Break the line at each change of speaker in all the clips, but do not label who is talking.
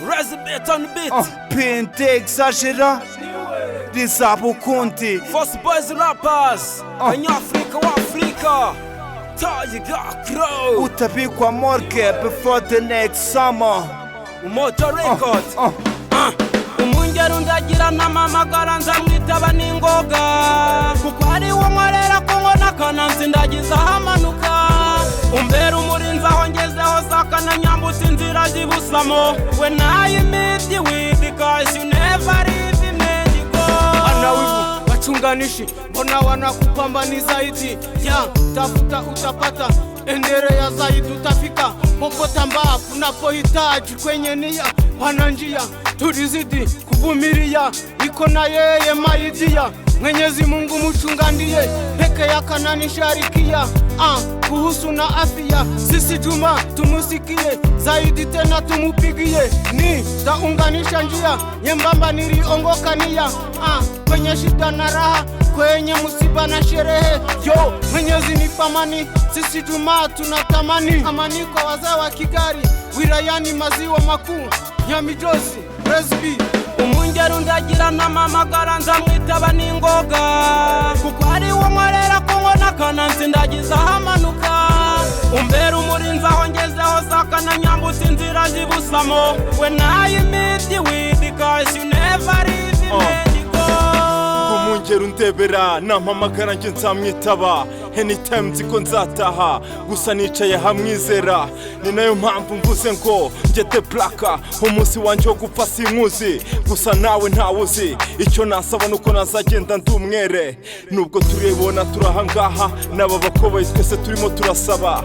Resident on the beat.
PNT exagera Rizabo Conti
First boys rappers Abanyafrika w'Afrika Tiger Crow
Utabikwa morgue before the next summer
Umoto record Umungero ndagira namamagara nzamwitaba n'ingoga kuko ari wo nkorera ko ngona kananzi ndagiza hamanuka umbera umurinzi aho ngezeho sakana nyambutse inzira zibusamo when I meet you with because you never leave me go
anawivu wachunganishi mbona wanakupambani zaidi ya tafuta utapata endelea zaidi utafika popote ambapo unapohitaji kwenye nia pana njia tulizidi kuvumilia iko na yeye maidia Mwenyezi Mungu mchungandiye peke yake ananisharikia kuhusu na afya sisi Juma tumusikie zaidi tena tumupigie ni taunganisha njia nyembamba niliongoka nia kwenye shida na raha kwenye musiba na sherehe yo Mwenyezi nipa amani sisi Juma tunatamani amani kwa wazee wa Kigali wilayani maziwa makuu Nyamijosi Resby Umungero ndagira namamagara nzamwitaba n'ingoga kuko ari wo nkorera ko ngona kananzi ndagiza hamanuka umbera umurinzi aho ngezeho sakana nyambutse inzira zibusamo when I meet you with because you never leave me go
Umungero ndebera nampamagara nje nzamwitaba anytime nziko nzataha gusa nicaye hamwizera ni nayo mpamvu mvuze ngo ngete plaka umunsi wanje wo gupfa sinkuzi gusa nawe ntawuzi icyo nasaba nuko nazagenda ndumwere nubwo turebona turahangaha naba bakobaye twese turimo turasaba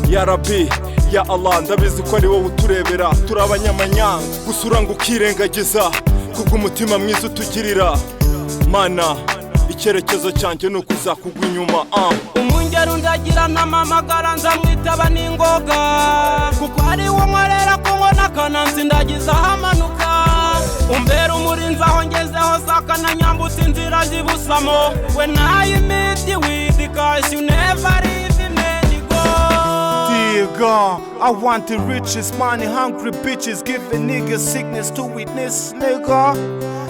ya Rabbi ya Allah ndabizi ko ari wowe uturebera turabanyamanyanga gusura ngo ukirengagiza kubw'umutima mwiza utugirira mana icyerekezo cyanjye no kuzakugwa inyuma
Umungero ndagira namamagara nzamwitaba n'ingoga kuko ari wo nkorera ko ngona kananzi ndagiza hamanuka umbera umurinzi aho ngezeho sakana nyambutse inzira zibusamo when I meet you with because you never leave me go
Dear God, I want the richest money hungry bitches giving niggas sickness to witness nigga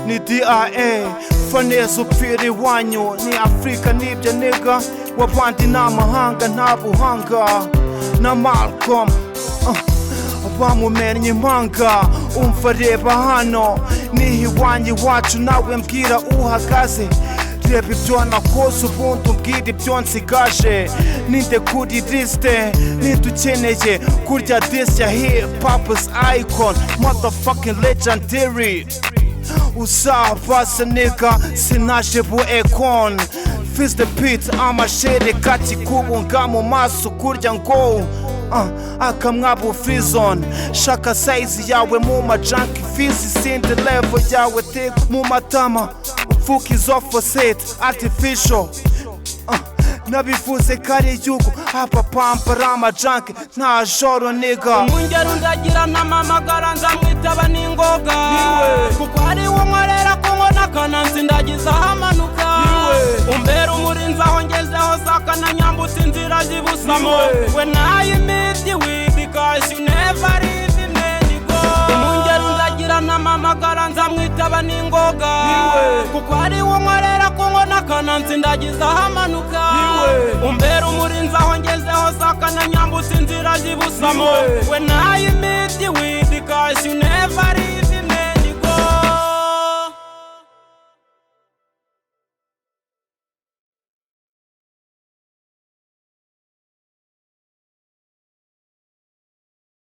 ni DIA Faneza upfira iwanyu ni Afrika nibyo nigga wabandi n'amahanga nta buhanga na Malcolm bamumenye impanga umva reba hano niho iwanyu iwacu nawe mbwira uhagaze reba ibyo nakoze ubundi umbwira ibyo nsigaje ninde kuri liste ninde ukeneye kurya this ya hip hop's icon motherfucking legendary Usabasa nigga sinaje bu ekon Fizz the pit amashere kati kubunga mu maso kurya ngo akamwabu frizon shaka size yawe mu majunk Fizz sindi level yawe tek mu matama upfuka izo faucet artificial nabivuze kare yuko hapa pampara amajunk nta joro nigga
Umungero ndagira namamagara nzamwitaba n'ingoga kuko ari wo nkorera ko ngona kananzi ndagiza hamanuka umbera umurinzi aho ngezeho sakana nyambutse inzira zibusamo when I meet you with because you never leave me go Umungero ndagira namamagara nzamwitaba n'ingoga kuko ari wo nkorera ko ngona kananzi ndagiza hamanuka umbera umurinzi aho ngezeho sakana nyambutse inzira zibusamo when I meet you with because you